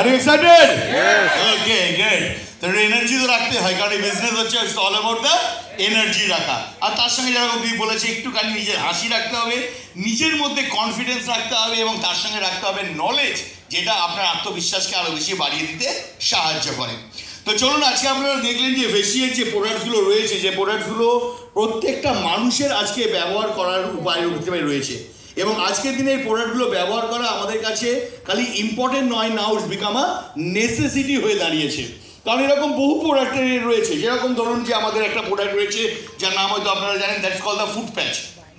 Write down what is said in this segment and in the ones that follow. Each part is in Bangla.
Are you excited? Yes. Okay, good. তো এনার্জি তো রাখতে হয়, কারণ এই বিজনেস হচ্ছে অল অ্যাবাউট দ্য এনার্জি রাখা। আর তার সঙ্গে যেরকম তুই বলেছি একটুখানি নিজের হাসি রাখতে হবে, নিজের মধ্যে কনফিডেন্স রাখতে হবে, এবং তার সঙ্গে রাখতে হবে নলেজ, যেটা আপনার আত্মবিশ্বাসকে আরও বেশি বাড়িয়ে দিতে সাহায্য করে। তো চলুন, আজকে আপনারা দেখলেন যে ভেসিয়ের যে প্রোডাক্টসগুলো রয়েছে, যে প্রোডাক্টসগুলো প্রত্যেকটা মানুষের আজকে ব্যবহার করার উপায় রয়েছে, এবং আজকের দিনে এই প্রোডাক্টগুলো ব্যবহার করা আমাদের কাছে খালি ইম্পর্টেন্ট নয়, now it's become a necessity হয়ে দাঁড়িয়েছে। কারণ এরকম বহু প্রোডাক্টের রয়েছে, যেরকম ধরুন যে আমাদের একটা প্রোডাক্ট রয়েছে যার নাম হয়তো আপনারা জানেন, that's called the food patch,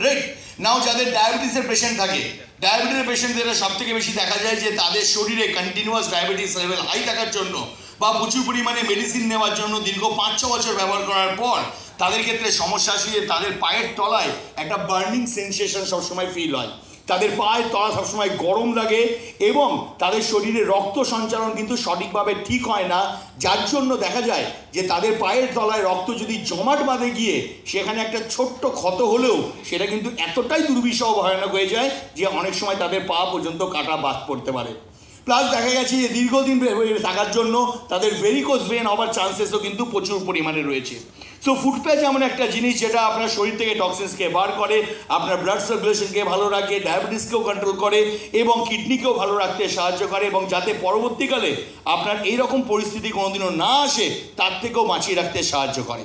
right? Now যাদের ডায়াবেটিসের পেশেন্ট থাকে, ডায়াবেটিসের পেশেন্টদের সব থেকে বেশি দেখা যায় যে তাদের শরীরে কন্টিনিউয়াস ডায়াবেটিস লেভেল হাই থাকার জন্য বা প্রচুর পরিমাণে মেডিসিন নেওয়ার জন্য দীর্ঘ 5-6 বছর ব্যবহার করার পর তাদের ক্ষেত্রে সমস্যা আসে যে তাদের পায়ের তলায় একটা বার্নিং সেন্সেশন সবসময় ফিল হয়, তাদের পায়ের তলা সবসময় গরম লাগে, এবং তাদের শরীরে রক্ত সঞ্চালন কিন্তু সঠিকভাবে ঠিক হয় না, যার জন্য দেখা যায় যে তাদের পায়ের তলায় রক্ত যদি জমাট বাঁধে গিয়ে সেখানে একটা ছোট্ট ক্ষত হলেও সেটা কিন্তু এতটাই দুর্বিষহ ভয়ানক হয়ে যায় যে অনেক সময় তাদের পা পর্যন্ত কাটা বাদ পড়তে পারে। প্লাস দেখা গেছে যে দীর্ঘদিন থাকার জন্য তাদের ভেরিকোজ ভেন হওয়ার চান্সেসও কিন্তু প্রচুর পরিমাণে রয়েছে। সো ফুড প্যাচ এমন একটা জিনিস যেটা আপনার শরীর থেকে টক্সিনসকে বার করে, আপনার ব্লাড সার্কুলেশনকে ভালো রাখে, ডায়াবেটিসকেও কন্ট্রোল করে, এবং কিডনিকেও ভালো রাখতে সাহায্য করে, এবং যাতে পরবর্তীকালে আপনার এইরকম পরিস্থিতি কোনোদিনও না আসে তার থেকেও বাঁচিয়ে রাখতে সাহায্য করে।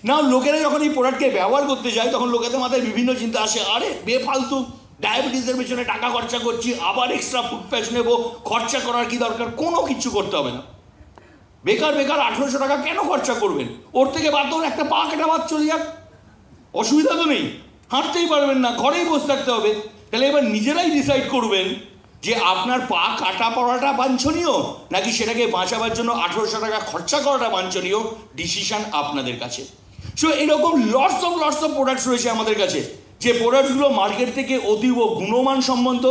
না, লোকেরা যখন এই প্রোডাক্টকে ব্যবহার করতে যায় তখন লোকেদের মাথায় বিভিন্ন চিন্তা আসে, আরে বেফালতু ডায়াবেটিসের পেছনে টাকা খরচা করছি, আবার এক্সট্রা ফুড প্যাচ নেবো, খরচা করার কি দরকার? কোনো কিছু করতে হবে না, বেকার 1800 টাকা কেন খরচা করবেন? ওর থেকে বাদ দেন একটা পা কাটা বাদ চলে যাক, অসুবিধা তো নেই, হাঁটতেই পারবেন না, ঘরেই বসে থাকতে হবে। তাহলে এবার নিজেরাই ডিসাইড করবেন যে আপনার পা কাটা পড়াটা বাঞ্ছনীয় নাকি সেটাকে বাঁচাবার জন্য 1800 টাকা খরচা করাটা বাঞ্ছনীয়। ডিসিশন আপনাদের কাছে। সো এরকম লটস অফ প্রোডাক্টস রয়েছে আমাদের কাছে, যে প্রোডাক্টসগুলো মার্কেট থেকে অতীব গুণমান সম্বন্ধ,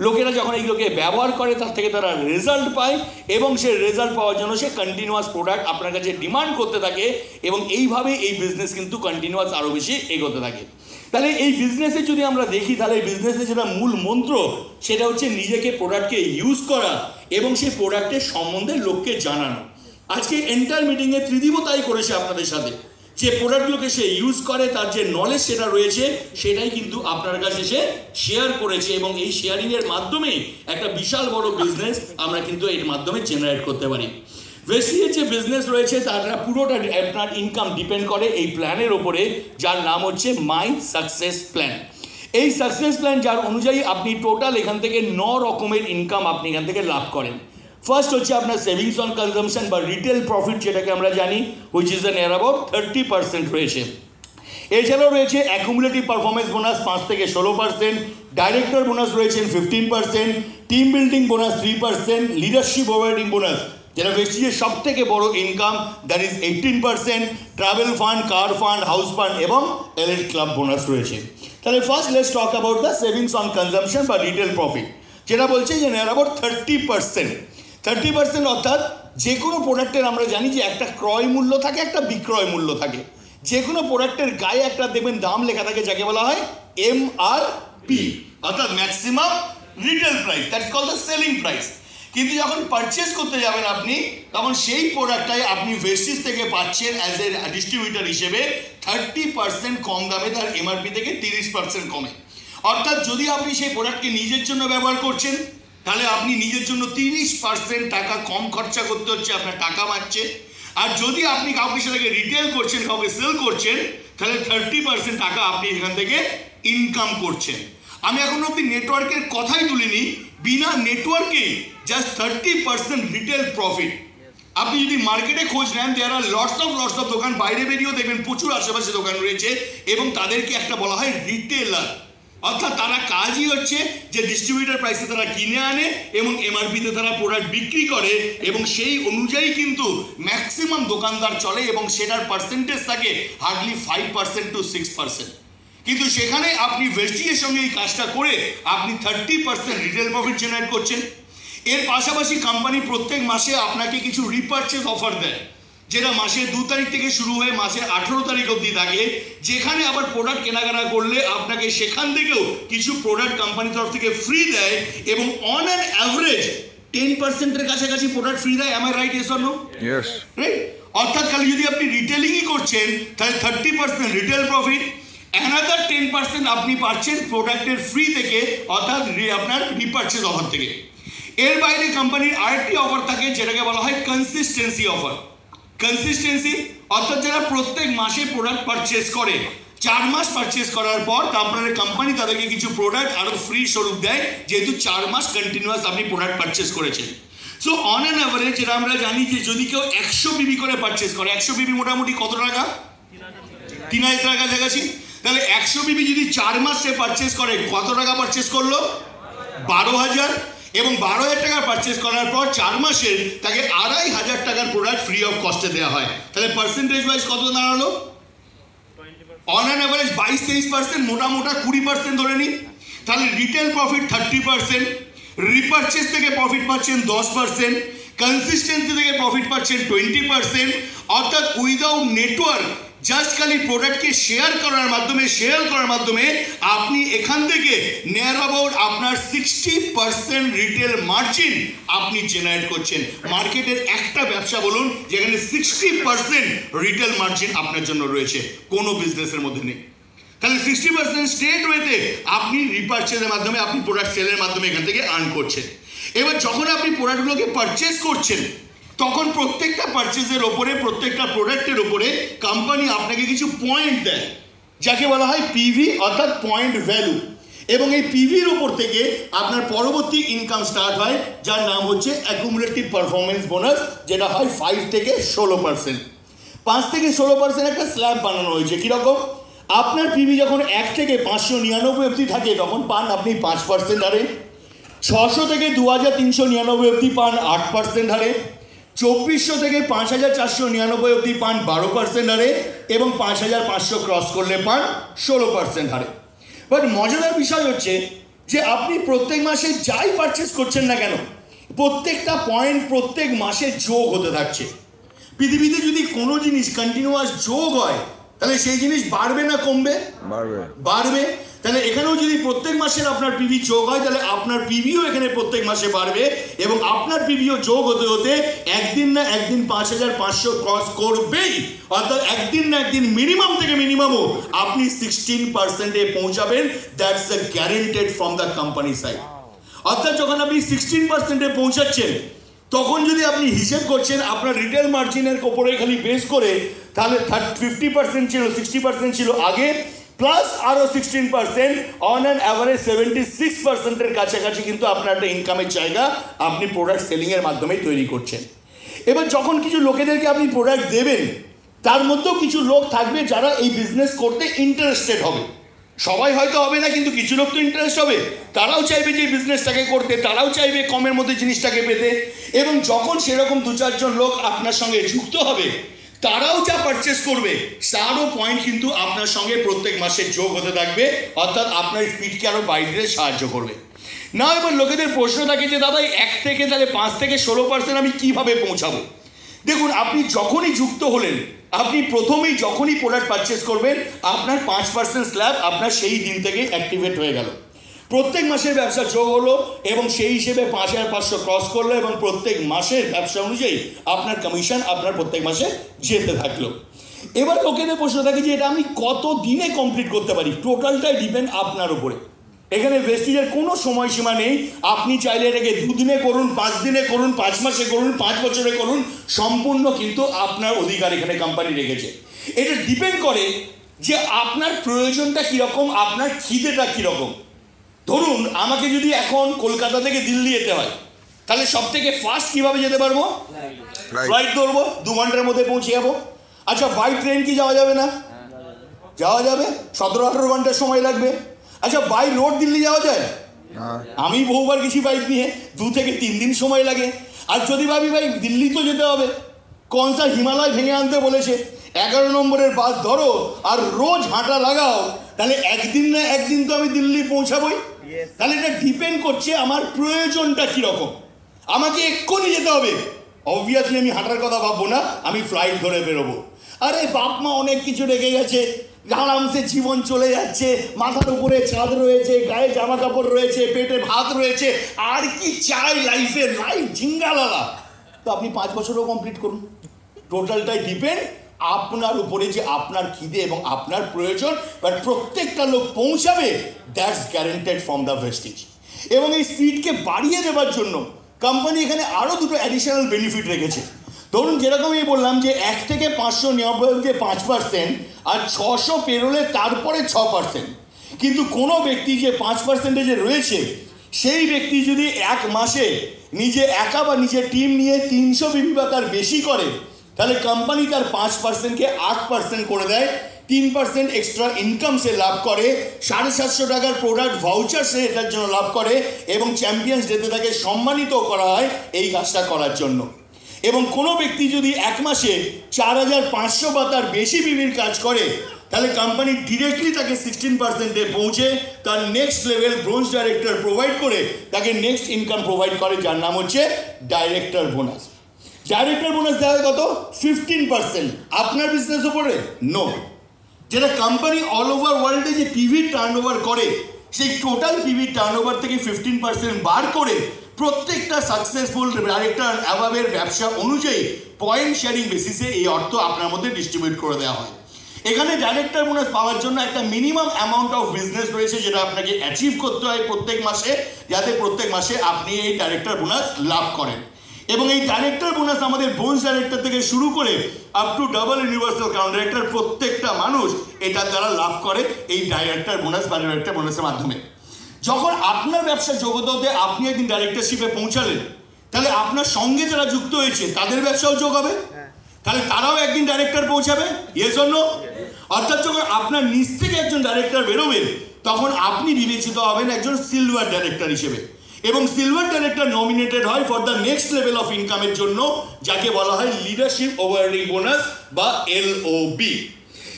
লোকেরা যখন এইগুলোকে ব্যবহার করে তার থেকে তারা রেজাল্ট পায়, এবং সেই রেজাল্ট পাওয়ার জন্য সে কন্টিনিউয়াস প্রোডাক্ট আপনার কাছে ডিমান্ড করতে থাকে, এবং এইভাবে এই বিজনেস কিন্তু কন্টিনিউয়াস আরও বেশি এগোতে থাকে। তাহলে এই বিজনেসে যদি আমরা দেখি, তাহলে এই বিজনেসের যেটা মূল মন্ত্র সেটা হচ্ছে নিজেকে প্রোডাক্টকে ইউজ করা এবং সেই প্রোডাক্টের সম্বন্ধে লোককে জানানো। আজকে এন্টার মিটিংয়ে ত্রিদীপ তাই করেছে আপনাদের সাথে, যে প্রোডাক্টগুলোকে সে ইউজ করে তার যে নলেজ সেটা রয়েছে সেটাই কিন্তু আপনার কাছে সে শেয়ার করেছে, এবং এই শেয়ারিংয়ের মাধ্যমে একটা বিশাল বড় বিজনেস আমরা কিন্তু এর মাধ্যমে জেনারেট করতে পারি। ভেসিয়ের যে বিজনেস রয়েছে তার পুরোটা আপনার ইনকাম ডিপেন্ড করে এই প্ল্যানের ওপরে, যার নাম হচ্ছে মাই সাকসেস প্ল্যান। এই সাকসেস প্ল্যান যার অনুযায়ী আপনি টোটাল এখান থেকে 9 রকমের ইনকাম আপনি এখান থেকে লাভ করেন। ফার্স্ট হচ্ছে আপনার সেভিংস অন কনজামশন বা রিটেল প্রফিট, যেটাকে আমরা জানি, হুইচ ইজ এন অ্যাবাউট 30% রয়েছে। এছাড়াও রয়েছে অ্যাকুমুলেটিভ পারফরমেন্স বোনাস 5 থেকে 16%, ডাইরেক্টর বোনাস রয়েছেন 15%, team building bonus 3%, leadership overriding bonus যেটা ভেস্টিজের সব থেকে বড় income, that is 18%, travel fund, car fund, house fund এবং এলিট ক্লাব বোনাস রয়েছে। তাহলে first let's talk about the savings on consumption বা রিটেল প্রফিট, যেটা বলছে যে অ্যাবাউট 30%, অর্থাৎ যে কোনো প্রোডাক্টের আমরা জানি যে একটা ক্রয় মূল্য থাকে, একটা বিক্রয় মূল্য থাকে। যে কোনো প্রোডাক্টের গায়ে একটা দেখবেন দাম লেখা থাকে, যাকে বলা হয় MRP, অর্থাৎ maximum retail price, that's called the selling price. কিন্তু যখন পারচেস করতে যাবেন আপনি, তখন সেই প্রোডাক্টটাই আপনি ভেস্টিজ থেকে পাচ্ছেন অ্যাজ এ ডিস্ট্রিবিউটার হিসেবে 30% কম দামে, তার MRP থেকে 30% কমে। অর্থাৎ যদি আপনি সেই প্রোডাক্টকে নিজের জন্য ব্যবহার করছেন, তাহলে আপনি নিজের জন্য 30% টাকা কম খরচা করতে হচ্ছে, আপনার টাকা বাঁচছে। আর যদি আপনি কাউকে সেটাকে রিটেল করছেন, কাউকে সেল করছেন, তাহলে 30% টাকা আপনি এখান থেকে ইনকাম করছেন। আমি এখন অব্দি নেটওয়ার্কের কথাই তুলিনি, বিনা নেটওয়ার্কেই জাস্ট 30% রিটেল প্রফিট। আপনি যদি মার্কেটে খোঁজ নেন, দেয়ার আর লটস অফ দোকান, বাইরে বেরিয়েও দেখবেন প্রচুর আশেপাশে দোকান রয়েছে, এবং তাদেরকে একটা বলা হয় রিটেলার। অর্থাৎ তারা কাজই হচ্ছে যে ডিস্ট্রিবিউটার প্রাইসে তারা কিনে আনে এবং MRPতে তারা প্রোডাক্ট বিক্রি করে, এবং সেই অনুযায়ী কিন্তু ম্যাক্সিমাম দোকানদার চলে, এবং সেটার পার্সেন্টেজ থাকে হার্ডলি 5% to 6%। কিন্তু সেখানে আপনি ভেস্টিজের সঙ্গে এই কাজটা করে আপনি 30% রিটেল প্রফিট জেনারেট করছেন। এর পাশাপাশি কোম্পানি প্রত্যেক মাসে আপনাকে কিছু রিপারচেজ অফার দেয়, যেটা মাসের 2 তারিখ থেকে শুরু হয়ে মাসের 18 তারিখ অবধি থাকে, যেখানে আবার প্রোডাক্ট কেনাকাটা করলে আপনাকে সেখান থেকেও কিছু প্রোডাক্ট কোম্পানির তরফ থেকে ফ্রি দেয়, এবং অন অ্যান অ্যাভারেজ 10%-এর কাছাকাছি প্রোডাক্ট ফ্রি দেয়, আমার right? Yes or no? Yes. Right. অর্থাৎ খালি যদি আপনি রিটেলিংই করছেন তাহলে 30% রিটেল প্রফিট, অ্যানাদার 10% আপনি পাচ্ছেন প্রোডাক্টের ফ্রি থেকে, অর্থাৎ আপনার রিপারচেজ অফার থেকে। এর বাইরে কোম্পানির আরেকটি অফার থাকে যেটাকে বলা হয় কনসিস্টেন্সি অফার। কনসিস্টেন্সি অর্থাৎ যারা প্রত্যেক মাসে প্রোডাক্ট পারচেস করে, 4 মাস পারচেস করার পর তারপরে কোম্পানি তাদেরকে কিছু প্রোডাক্ট আরও ফ্রি স্বরূপ দেয়, যেহেতু 4 মাস কন্টিনিউয়াস আপনি প্রোডাক্ট পারচেস করেছেন। সো অন অ্যান অ্যাভারেজ যেটা আমরা জানি যে যদি কেউ 100 পিবি করে পারচেস করে, 100 পিবি মোটামুটি কত টাকা? 3000 টাকা কাছাকাছি। তাহলে 100 পিবি যদি 4 মাস সে পারচেস করে, কত টাকা পারচেস করলো? 12,000। এবং 12,000 টাকা পারচেস করার পর 4 মাসে তাকে 2,500 টাকার প্রোডাক্ট ফ্রি অফ কস্টে দেওয়া হয়। তাহলে পার্সেন্টেজ ওয়াইজ কত দাঁড়ালো? অন অ্যান অ্যাভারেজ 22-23%, মোটা 20% ধরে নিই। তাহলে রিটেল প্রফিট 30%, রিপারচেস থেকে প্রফিট পাচ্ছেন 10%, কনসিস্টেন্সি থেকে প্রফিট পাচ্ছেন 20%। অর্থাৎ উইদাউট নেটওয়ার্ক, জাস্ট খালি প্রোডাক্টকে শেয়ার করার মাধ্যমে আপনি এখান থেকে নিয়ার অ্যাবাউট আপনার 60% রিটেল মার্জিন আপনি জেনারেট করছেন। মার্কেটের একটা ব্যবসা বলুন যেখানে 60% রিটেল মার্জিন আপনার জন্য রয়েছে, কোনো বিজনেসের মধ্যে নেই। তাহলে 60% স্ট্রেট ওয়েতে আপনি রিপারচেজের মাধ্যমে, আপনি প্রোডাক্ট সেলের মাধ্যমে এখান থেকে আর্ন করছেন। এবার যখন আপনি প্রোডাক্টগুলোকে পারচেস করছেন, তখন প্রত্যেকটা পারচেজের ওপরে, প্রত্যেকটা প্রোডাক্টের ওপরে কোম্পানি আপনাকে কিছু পয়েন্ট দেয়, যাকে বলা হয় পিভি অর্থাৎ পয়েন্ট ভ্যালু। এবং এই পিভির ওপর থেকে আপনার পরবর্তী ইনকাম স্টার্ট হয়, যার নাম হচ্ছে অ্যাকুমুলেটিভ পারফরমেন্স বোনাস, যেটা হয় 5 থেকে 16%। 5 থেকে 16% একটা স্ল্যাব বানানো হয়েছে। কীরকম? আপনার পিভি যখন 1 থেকে 599 অবধি থাকে তখন পান আপনি 5% হারে, 600 থেকে 2,399 অবধি পান 8% হারে, 2,400 থেকে 5,499 অবধি পান 12% হারে, এবং 5,500 ক্রস করলে পান 16% হারে। বাট মজাদার বিষয় হচ্ছে যে আপনি প্রত্যেক মাসে যাই পারচেস করছেন না কেন, প্রত্যেকটা পয়েন্ট প্রত্যেক মাসে যোগ হতে থাকছে। পৃথিবীতে যদি কোনো জিনিস কন্টিনিউয়াস যোগ হয় তাহলে সেই জিনিস বাড়বে না কমবে? বাড়বে। তাহলে এখানেও যদি প্রত্যেক মাসের আপনার পিভি যোগ হয় তাহলে আপনার পিভিও এখানে প্রত্যেক মাসে বাড়বে, এবং আপনার পিভিও যোগ হতে হতে একদিন না একদিন 5,500 ক্রস করবেই। অর্থাৎ একদিন না একদিন মিনিমাম থেকে মিনিমামও আপনি 16%-এ পৌঁছাবেন। That's the guaranteed from the company side. অর্থাৎ যখন আপনি 16%-এ পৌঁছাচ্ছেন, তখন যদি আপনি হিসেব করছেন আপনার রিটেল মার্জিনের ওপরে খালি বেস করে, তাহলে 50% ছিল, 60% ছিল আগে, প্লাস আরও 16%, অন অ্যান অ্যাভারেজ 76%-এর কাছাকাছি কিন্তু আপনার একটা ইনকামের জায়গা আপনি প্রোডাক্ট সেলিংয়ের মাধ্যমে তৈরি করছেন। এবার যখন কিছু লোকেদেরকে আপনি প্রোডাক্ট দেবেন, তার মধ্যেও কিছু লোক থাকবে যারা এই বিজনেস করতে ইন্টারেস্টেড হবে। সবাই হয়তো হবে না, কিন্তু কিছু লোক তো ইন্টারেস্ট হবে, তারাও চাইবে যে বিজনেসটাকে করতে, তারাও চাইবে কমের মধ্যে জিনিসটাকে পেতে। এবং যখন সেরকম 2-4 জন লোক আপনার সঙ্গে যুক্ত হবে, তারাও যা পারচেস করবে তারও পয়েন্ট কিন্তু আপনার সঙ্গে প্রত্যেক মাসে যোগ হতে থাকবে, অর্থাৎ আপনার স্পিডকে আরও বাইরে সাহায্য করবে। না, এবার লোকেদের প্রশ্ন থাকে যে দাদা 1 থেকে তাহলে 5 থেকে 16% আমি কীভাবে পৌঁছাবো? দেখুন, আপনি যখনই যুক্ত হলেন, আপনি প্রথমেই যখনই প্রোডাক্ট পারচেস করবেন, আপনার 5% স্ল্যাব আপনার সেই দিন থেকে অ্যাক্টিভেট হয়ে গেল। প্রত্যেক মাসের ব্যবসা যোগ হলো এবং সেই হিসেবে 5,500 ক্রস করলো, এবং প্রত্যেক মাসের ব্যবসা অনুযায়ী আপনার কমিশন আপনার প্রত্যেক মাসে যেতে থাকলো। এবার লোকেদের প্রশ্ন থাকে যে এটা আমি কত দিনে কমপ্লিট করতে পারি? টোটালটাই ডিপেন্ড আপনার উপরে। এখানে ভেস্টিজের কোনো সময়সীমা নেই। আপনি চাইলে এটাকে 2 দিনে করুন, 5 দিনে করুন, 5 মাসে করুন, 5 বছরে করুন, সম্পূর্ণ কিন্তু আপনার অধিকার এখানে কোম্পানি রেখেছে। এটা ডিপেন্ড করে যে আপনার প্রয়োজনটা কীরকম, আপনার খিদেটা কীরকম। ধরুন, আমাকে যদি এখন কলকাতা থেকে দিল্লি যেতে হয়, তাহলে সব থেকে ফাস্ট কীভাবে যেতে পারবো? ফ্লাইট ধরবো, 2 ঘন্টার মধ্যে পৌঁছে যাবো। আচ্ছা, বাই ট্রেন কি যাওয়া যাবে না? যাওয়া যাবে, 17-18 ঘন্টার সময় লাগবে। আচ্ছা, বাই রোড দিল্লি যাওয়া যায়? আমি বহুবার গেছি বাইক নিয়ে, 2 থেকে 3 দিন সময় লাগে। আর যদি ভাবি ভাই দিল্লি তো যেতে হবে, কোনসা হিমালয় ভেঙে আনতে বলেছে, 11 নম্বরের বাস ধরো আর রোজ হাঁটা লাগাও, তাহলে একদিন না একদিন তো আমি দিল্লি পৌঁছাবই। তাহলে এটা ডিপেন্ড করছে আমার প্রয়োজনটা কীরকম। আমাকে এক্ষুনি যেতে হবে, অবভিয়াসলি আমি হাঁটার কথা ভাববো না, আমি ফ্লাইট ধরে বেরোবো। আরে বাপ মা অনেক কিছু রেখে গেছে, আরামসে জীবন চলে যাচ্ছে, মাথার উপরে ছাদ রয়েছে, গায়ে জামা কাপড় রয়েছে, পেটে ভাত রয়েছে, আর কি চাই লাইফে? লাইফ ঝিঙ্গালালা। তো আপনি 5 বছরও কমপ্লিট করুন, টোটালটাই ডিপেন্ড আপনার উপরে যে আপনার খিদে এবং আপনার প্রয়োজন, বাট প্রত্যেকটা লোক পৌঁছাবে, that's guaranteed from the Vestige. এবং এই স্পিডকে বাড়িয়ে দেওয়ার জন্য কোম্পানি এখানে আরও দুটো অ্যাডিশনাল বেনিফিট রেখেছে। ধরুন যেরকম আমি বললাম যে 1 থেকে 599 5%, আর 600 পেরোলে তারপরে 6%। কিন্তু কোনো ব্যক্তি যে 5%-এ রয়েছে, সেই ব্যক্তি যদি 1 মাসে নিজে একা বা নিজের টিম নিয়ে 300 বিবি বা তার বেশি করে, তাহলে কোম্পানি তার 5%-কে 8% করে দেয়, 3% এক্সট্রা ইনকাম সে লাভ করে, 750 টাকার প্রোডাক্ট ভাউচার সে এটার জন্য লাভ করে, এবং চ্যাম্পিয়ন্স ডেতে তাকে সম্মানিত করা হয় এই কাজটা করার জন্য। এবং কোনো ব্যক্তি যদি 1 মাসে 4500 বা তার বেশি বিবির কাজ করে, তাহলে কোম্পানি ডিরেক্টলি তাকে 16%-এ পৌঁছে তার next level bronze director provide করে তাকে নেক্সট ইনকাম প্রোভাইড করে, যার নাম হচ্ছে ডাইরেক্টর বোনাস। ডাইরেক্টর বোনাস দেওয়া হয় কত? 15%। আপনার বিজনেস উপরে নো। যেটা কোম্পানি অল ওভার ওয়ার্ল্ডে যে পিভি টার্নওভার করে, সেই টোটাল পিভি টার্নওভার থেকে 15% বার করে প্রত্যেকটা সাকসেসফুল ডাইরেক্টর অ্যাভাবের ব্যবসা অনুযায়ী পয়েন্ট শেয়ারিং বেসিসে এই অর্থ আপনার মধ্যে ডিস্ট্রিবিউট করে দেওয়া হয়। এখানে ডাইরেক্টর বোনাস পাওয়ার জন্য একটা মিনিমাম অ্যামাউন্ট অফ বিজনেস রয়েছে, যেটা আপনাকে অ্যাচিভ করতে হয় প্রত্যেক মাসে, যাতে প্রত্যেক মাসে আপনি এই ডাইরেক্টর বোনাস লাভ করেন। এবং এই ডাইরেক্টর বোনাস আমাদের ব্রোঞ্জ ডাইরেক্টর থেকে শুরু করে up to double universal crown director প্রত্যেকটা মানুষ এটার দ্বারা লাভ করে এই ডাইরেক্টর বোনাস বা ডাইরেক্টর বোনাসের মাধ্যমে। যখন আপনার ব্যবসার যোগ্যতাতে আপনি একদিন ডাইরেক্টরশিপে পৌঁছালেন, তাহলে আপনার সঙ্গে যারা যুক্ত হয়েছে তাদের ব্যবসাও যোগ হবে, তাহলে তারাও একদিন ডাইরেক্টর পৌঁছাবে। Yes or no? অর্থাৎ যখন আপনার নিচ থেকে একজন ডাইরেক্টর বেরোবেন, তখন আপনি বিবেচিত হবেন একজন সিলভার ডাইরেক্টর হিসেবে, এবং সিলভার ডাইরেক্টর নমিনেটেড হয় for the next level of ইনকামের জন্য, যাকে বলা হয় লিডারশিপ ওভারআর্নিং বোনাস বা LOB।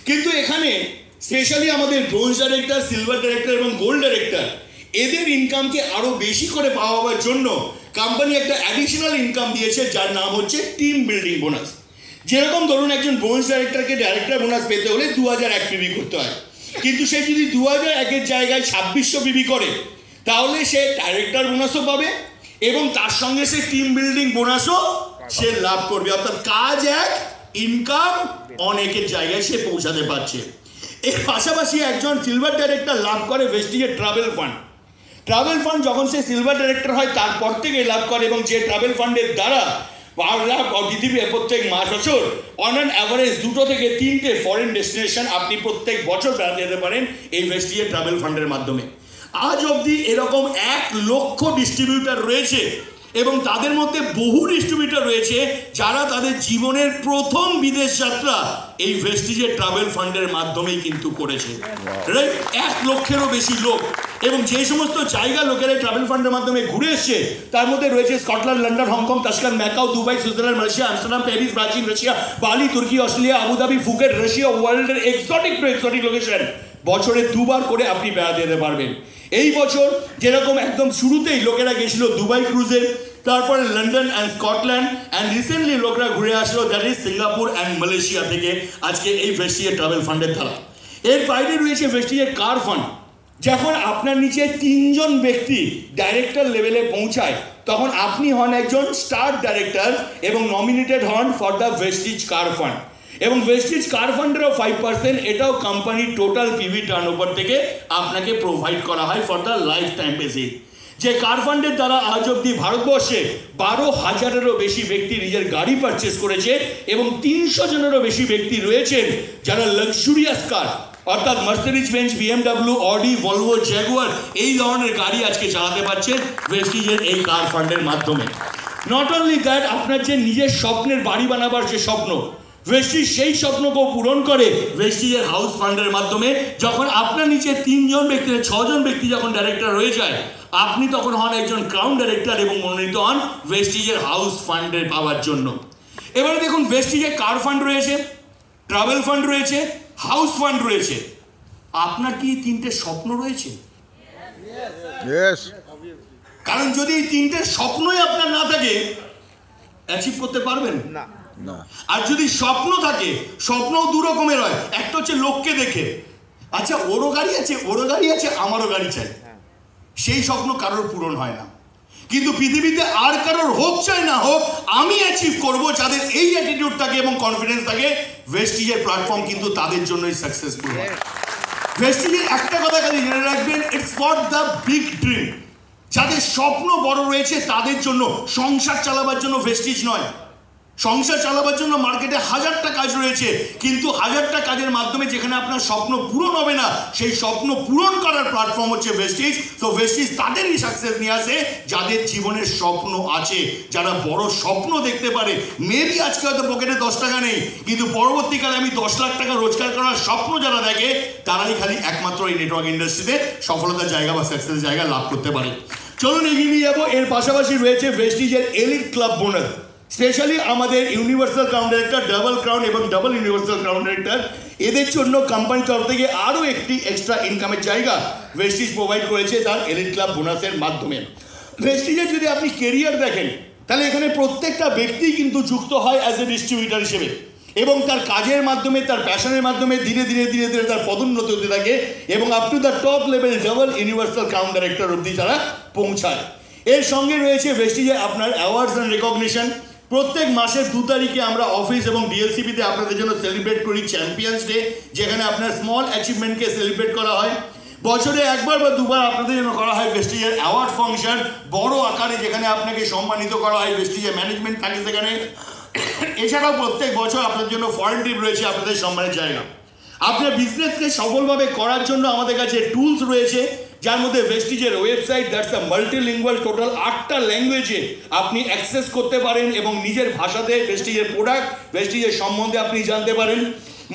কিন্তু এখানে স্পেশালি আমাদের ব্রোঞ্জ ডাইরেক্টর, সিলভার ডাইরেক্টর এবং গোল্ড ডাইরেক্টর, এদের ইনকামকে আরো বেশি করে পাওয়ার জন্য কোম্পানি একটা অ্যাডিশনাল ইনকাম দিয়েছে, যার নাম হচ্ছে টিম বিল্ডিং বোনাস। যেরকম ধরুন একজন ব্রোঞ্জ ডাইরেক্টরকে ডাইরেক্টর বোনাস পেতে হলে 2001 পিবি করতে হয়, কিন্তু সে যদি 2001-এর জায়গায় 2600 পিবি করে, তাহলে সে ডাইরেক্টর বোনাসও পাবে এবং তার সঙ্গে সে টিম বিল্ডিং বোনাসও সে লাভ করবে। অর্থাৎ কাজ এক, ইনকাম অনেকের জায়গায় সে পৌঁছাতে পারছে। এর পাশাপাশি একজন সিলভার ডাইরেক্টর লাভ করে ভেস্টিজের ট্রাভেল ফান্ড। ট্রাভেল ফান্ড যখন সে সিলভার ডাইরেক্টর হয়, তারপর থেকে লাভ করে, এবং যে ট্রাভেল ফান্ডের দ্বারা পৃথিবীর প্রত্যেক মাস বছর অন অ্যান অ্যাভারেজ 2 থেকে 3টে ফরেন ডেস্টিনেশন আপনি প্রত্যেক বছর বেড়াতে যেতে পারেন এই ভেস্টিজের ট্রাভেল ফান্ডের মাধ্যমে। আজ অবধি এরকম 1 লক্ষ ডিস্ট্রিবিউটর রয়েছে, এবং তাদের মধ্যে বহু ডিস্ট্রিবিউটর রয়েছে যারা তাদের জীবনের প্রথম বিদেশ যাত্রা এই ভেস্টিজের ট্রাভেল ফান্ডের মাধ্যমেই কিন্তু করেছে। 1 লক্ষেরও বেশি লোক, এবং যে সমস্ত জায়গা লোকেরা ট্রাভেল ফান্ডের মাধ্যমে ঘুরে এসছে, তার মধ্যে রয়েছে Scotland, London, Hong Kong, Tashkent, Macau, Dubai, Switzerland, Malaysia, Amsterdam, Paris, Brazil, Russia, Bali, তুর্কি, অস্ট্রেলিয়া, আবুধাবি, ফুকেট, রাশিয়া, ওয়ার্ল্ডের এক্সোটিক টু এক্সোটিক লোকেশন বছরে 2 বার করে আপনি বেড়াতে যেতে পারবেন। এই বছর যেরকম একদম শুরুতেই লোকেরা গেছিল দুবাই ক্রুজে, তারপরে London and Scotland, and recently লোকরা ঘুরে আসলো that is Singapore and Malaysia থেকে আজকে এই ভেস্টিজের ট্রাভেল ফান্ডের দ্বারা। এর বাইরে রয়েছে ভেস্টিজের কার ফান্ড। যখন আপনার নিচে 3 জন ব্যক্তি ডাইরেক্টর লেভেলে পৌঁছায়, তখন আপনি হন একজন স্টার ডাইরেক্টর এবং নমিনেটেড হন for the Vestige car fund. এবং ভেস্টিজ কার ফান্ডেরও 5%, এটাও কোম্পানির টোটাল পিভি টার্নওভার থেকে আপনাকে প্রোভাইড করা হয় for the life time basis. যে কার ফান্ডের দ্বারা আজ অব্দি ভারতবর্ষে 12,000-এরও বেশি ব্যক্তি নিজের গাড়ি পারচেস করেছে, এবং 300 জনেরও বেশি ব্যক্তি রয়েছেন যারা লাক্সুরিয়াস কার অর্থাৎ Mercedes Benz, BMW, Audi, Volvo, Jaguar এই ধরনের গাড়ি আজকে চালাতে পারছে ভেস্টিজের এই কার ফান্ডের মাধ্যমে। নট অনলি দ্যাট, আপনার যে নিজের স্বপ্নের বাড়ি বানাবার যে স্বপ্ন, ভেস্টিজ সেই স্বপ্নকেও পূরণ করে ভেস্টিজের হাউস ফান্ডের মাধ্যমে। যখন আপনার নিচে 3 জন ব্যক্তি, 6 জন ব্যক্তি যখন ডাইরেক্টর হয়ে যায়, আপনি তখন হন একজন ক্রাউন ডাইরেক্টর এবং মনোনীত হন ভেস্টিজের হাউস ফান্ডের পাওয়ার জন্য। এবারে দেখুন, ভেস্টিজের কার ফান্ড রয়েছে, ট্রাভেল ফান্ড রয়েছে, হাউস ফান্ড রয়েছে। আপনার কি 3টে স্বপ্ন রয়েছে? কারণ যদি এই 3টে স্বপ্নই আপনার না থাকে, অ্যাচিভ করতে পারবেন না। আর যদি স্বপ্ন থাকে, স্বপ্নও দু রকমের হয়। একটা হচ্ছে লোককে দেখে, আচ্ছা ওরও গাড়ি আছে, ওরও গাড়ি আছে, আমারও গাড়ি চাই, সেই স্বপ্ন কারোর পূরণ হয় না। কিন্তু পৃথিবীতে আর কারোর হোক চাই না হোক, আমি অ্যাচিভ করব, যাদের এই অ্যাটিটিউড থাকে এবং কনফিডেন্স থাকে, ভেস্টিজের প্ল্যাটফর্ম কিন্তু তাদের জন্যই সাকসেসফুল হয়। ভেস্টিজের একটা কথা খালি জেনে রাখবেন, it's for the big dream. যাদের স্বপ্ন বড় রয়েছে তাদের জন্য। সংসার চালাবার জন্য ভেস্টিজ নয়। সংসার চালাবার জন্য মার্কেটে হাজারটা কাজ রয়েছে, কিন্তু হাজারটা কাজের মাধ্যমে যেখানে আপনার স্বপ্ন পূরণ হবে না, সেই স্বপ্ন পূরণ করার প্ল্যাটফর্ম হচ্ছে ভেস্টিজ। তো ভেস্টিজ তাদেরই সাকসেস নিয়ে আসে যাদের জীবনের স্বপ্ন আছে, যারা বড় স্বপ্ন দেখতে পারে। মেবি আজকে হয়তো পকেটে 10 টাকা নেই, কিন্তু পরবর্তীকালে আমি 10 লাখ টাকা রোজগার করার স্বপ্ন যারা দেখে, তারাই খালি একমাত্র এই নেটওয়ার্ক ইন্ডাস্ট্রিতে সফলতার জায়গা বা সাকসেসের জায়গা লাভ করতে পারে। চলুন এগিয়ে নিয়ে যাবো। এর পাশাপাশি রয়েছে ভেস্টিজের এলিট ক্লাব বোনাস। স্পেশালি আমাদের universal crown director, double crown এবং ডাবল ইউনিভার্সাল ক্রাউন ডাইরেক্টর, এদের জন্য কোম্পানির তরফ থেকে আরও একটি এক্সট্রা ইনকামের জায়গা ভেস্টিজ প্রোভাইড করেছে তার এলিট ক্লাব বোনাসের মাধ্যমে। ভেস্টিজের যদি আপনি কেরিয়ার দেখেন, তাহলে এখানে প্রত্যেকটা ব্যক্তি কিন্তু যুক্ত হয় অ্যাজ এ ডিস্ট্রিবিউটার হিসেবে, এবং তার কাজের মাধ্যমে, তার প্যাশনের মাধ্যমে ধীরে ধীরে ধীরে ধীরে তার পদোন্নতি হতে থাকে এবং up to the top level double universal crown director অবধি তারা পৌঁছায়। এর সঙ্গে রয়েছে ভেস্টিজে আপনার অ্যাওয়ার্ডস অ্যান্ড রেকগনিশন। প্রত্যেক মাসের 2 তারিখে আমরা অফিস এবং ডিএলসিপিতে আপনাদের জন্য সেলিব্রেট করি চ্যাম্পিয়ন্স ডে, যেখানে আপনার স্মল অ্যাচিভমেন্টকে সেলিব্রেট করা হয়। বছরে একবার বা দুবার আপনাদের জন্য করা হয় ভেস্টিজের অ্যাওয়ার্ড ফাংশন, বড় আকারে, যেখানে আপনাকে সম্মানিত করা হয়। ভেস্টিজের ম্যানেজমেন্ট থাকে সেখানে। এছাড়াও প্রত্যেক বছর আপনাদের জন্য ফরেন ট্রিপ রয়েছে আপনাদের সম্মানের জায়গা। আপনার বিজনেসকে সফলভাবে করার জন্য আমাদের কাছে টুলস রয়েছে, যার মধ্যে ভেস্টিজের website, that's a multilingual, total 8টা ল্যাঙ্গুয়েজে আপনি অ্যাক্সেস করতে পারেন এবং নিজের ভাষাতে ভেস্টিজের প্রোডাক্ট, ভেস্টিজের সম্বন্ধে আপনি জানতে পারেন।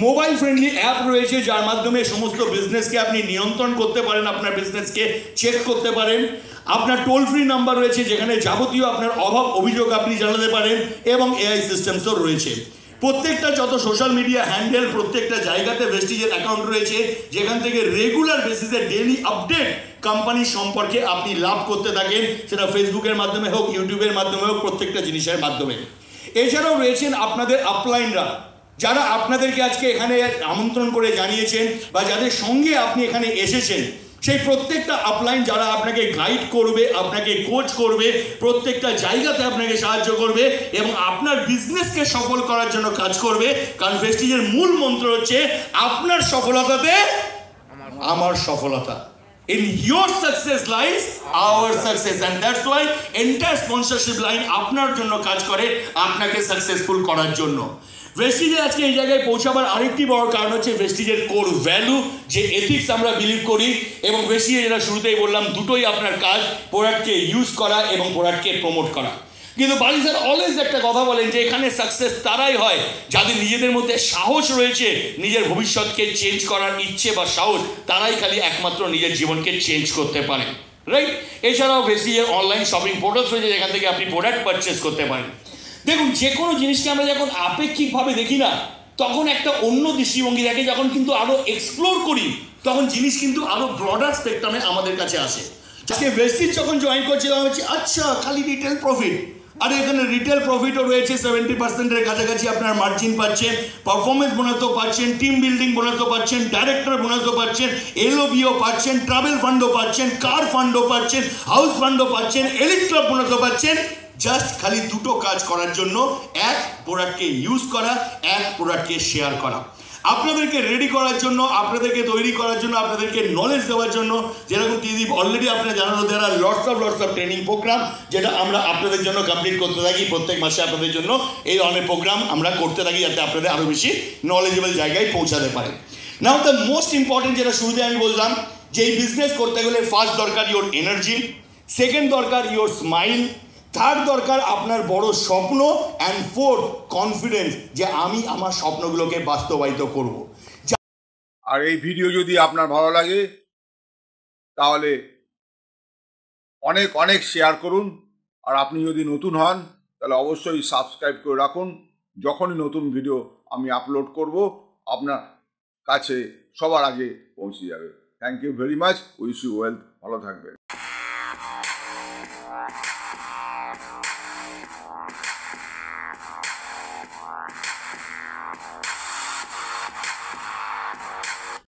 মোবাইল ফ্রেন্ডলি অ্যাপ রয়েছে, যার মাধ্যমে সমস্ত বিজনেসকে আপনি নিয়ন্ত্রণ করতে পারেন, আপনার বিজনেসকে চেক করতে পারেন। আপনার টোল ফ্রি নাম্বার রয়েছে, যেখানে যাবতীয় আপনার অভাব অভিযোগ আপনি জানাতে পারেন, এবং এআই সিস্টেমসও রয়েছে। প্রত্যেকটা যত সোশ্যাল মিডিয়া হ্যান্ডেল, প্রত্যেকটা জায়গাতে ভেস্টিজের অ্যাকাউন্ট রয়েছে, যেখান থেকে রেগুলার বেসিসে ডেইলি আপডেট কোম্পানির সম্পর্কে আপনি লাভ করতে থাকেন, সেটা ফেসবুকের মাধ্যমে হোক, ইউটিউবের মাধ্যমে হোক, প্রত্যেকটা জিনিসের মাধ্যমে। এছাড়াও রয়েছেন আপনাদের আপলাইনরা, যারা আপনাদেরকে আজকে এখানে আমন্ত্রণ করে জানিয়েছেন বা যাদের সঙ্গে আপনি এখানে এসেছেন, সেই প্রত্যেকটা আপলাইন যারা আপনাকে গাইড করবে, আপনাকে কোচ করবে, প্রত্যেকটা জায়গাতে আপনাকে সাহায্য করবে এবং আপনার বিজনেসকে সফল করার জন্য কাজ করবে। কারণ ভেস্টিজের মূল মন্ত্র হচ্ছে আপনার সফলতাতে আমার সফলতা। In your success lies our success, and that's why entire sponsorship line আপনার জন্য কাজ করে, আপনাকে সাকসেসফুল করার জন্য। ভেস্টিজে আজকে এই জায়গায় পৌঁছাবার আরেকটি বড় কারণ হচ্ছে ভেস্টিজের কোর ভ্যালু, যে এথিক্স আমরা বিলিভ করি। এবং ভেস্টিজে যেটা শুরুতেই বললাম, দুটোই আপনার কাজ, প্রোডাক্টকে ইউজ করা এবং প্রোডাক্টকে প্রমোট করা। কিন্তু বালি স্যার অলওয়েজ একটা কথা বলেন যে এখানে সাকসেস তারাই হয় যাদের নিজেদের মধ্যে সাহস রয়েছে, নিজের ভবিষ্যৎকে চেঞ্জ করার ইচ্ছে বা সাহস, তারাই খালি একমাত্র নিজের জীবনকে চেঞ্জ করতে পারে, রাইট? এছাড়াও ভেস্টিজের অনলাইন শপিং পোর্টালস রয়েছে, যেখান থেকে আপনি প্রোডাক্ট পারচেস করতে পারেন। দেখুন, যে কোনো জিনিসকে আমরা যখন আপেক্ষিকভাবে দেখি না, তখন একটা অন্য দৃষ্টিভঙ্গি থাকে। যখন কিন্তু আরও এক্সপ্লোর করি, তখন জিনিস কিন্তু আরও ব্রডার স্পেকট্রামে আমাদের কাছে আসে। আজকে ভেস্টিজ যখন জয়েন করছিলাম, হচ্ছে আচ্ছা খালি রিটেল প্রফিট, আর এখানে রিটেল প্রফিটও রয়েছে 70%-এর কাছাকাছি। আপনার মার্জিন পাচ্ছেন, পারফরমেন্স বোনাসও পাচ্ছেন, টিম বিল্ডিং বোনাসও পাচ্ছেন, ডাইরেক্টর বোনাসও পাচ্ছেন, এলওবিও পাচ্ছেন, ট্রাভেল ফান্ডও পাচ্ছেন, কার ফান্ডও পাচ্ছেন, হাউস ফান্ডও পাচ্ছেন, এলিট ক্লাব বোনাসও পাচ্ছেন। জাস্ট খালি দুটো কাজ করার জন্য, এক প্রোডাক্টকে ইউজ করা, এক প্রোডাক্টকে শেয়ার করা। আপনাদেরকে রেডি করার জন্য, আপনাদেরকে তৈরি করার জন্য, আপনাদেরকে নলেজ দেওয়ার জন্য, যেরকম ত্রিদীপ অলরেডি আপনারা জানানো, দেওয়া লটস অফ ট্রেনিং প্রোগ্রাম, যেটা আমরা আপনাদের জন্য কমপ্লিট করতে থাকি। প্রত্যেক মাসে আপনাদের জন্য এই ধরনের প্রোগ্রাম আমরা করতে থাকি, যাতে আপনাদের আরও বেশি নলেজেবল জায়গায় পৌঁছাতে পারে। নাও দ্য মোস্ট ইম্পর্টেন্ট, যেটা শুরুতে আমি বললাম, যে এই বিজনেস করতে গেলে ফার্স্ট দরকার ইওর এনার্জি, সেকেন্ড দরকার ইওর স্মাইল, থার্ড দরকার আপনার বড় স্বপ্ন, অ্যান্ড ফোর্থ কনফিডেন্স, যে আমি আমার স্বপ্নগুলোকে বাস্তবায়িত করব। আর এই ভিডিও যদি আপনার ভালো লাগে, তাহলে অনেক অনেক শেয়ার করুন। আর আপনি যদি নতুন হন, তাহলে অবশ্যই সাবস্ক্রাইব করে রাখুন। যখনই নতুন ভিডিও আমি আপলোড করব, আপনার কাছে সবার আগে পৌঁছে যাবে। Thank you very much. Wish you wealth. ভালো থাকবেন।